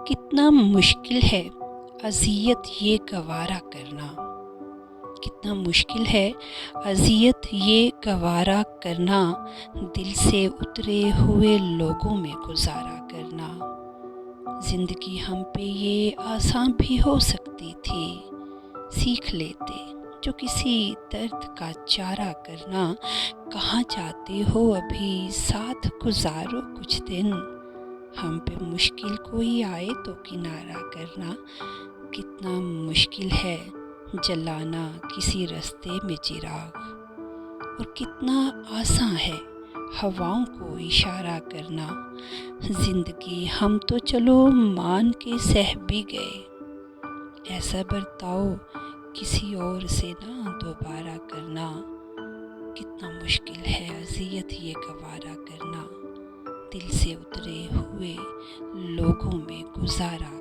کتنا مشکل ہے اذیت یہ گوارا کرنا، کتنا مشکل ہے اذیت یہ گوارا کرنا، دل سے اترے ہوئے لوگوں میں گزارا کرنا۔ زندگی ہم پہ یہ آسان بھی ہو سکتی تھی، سیکھ لیتے جو کسی درد کا چارہ کرنا۔ کہاں جاتے ہو ابھی ساتھ گزارو کچھ دن، ہم پہ مشکل کوئی آئے تو کنارہ کرنا۔ کتنا مشکل ہے جلانا کسی رستے میں چراغ، اور کتنا آساں ہے ہواؤں کو اشارہ کرنا۔ زندگی ہم تو چلو مان کے سہ بھی گئے، ایسا برتاؤ کسی اور سے نہ دوبارہ کرنا۔ کتنا مشکل ہے اذیت یہ گوارا کرنا، دل سے اترے ہوئے لوگوں میں گزارا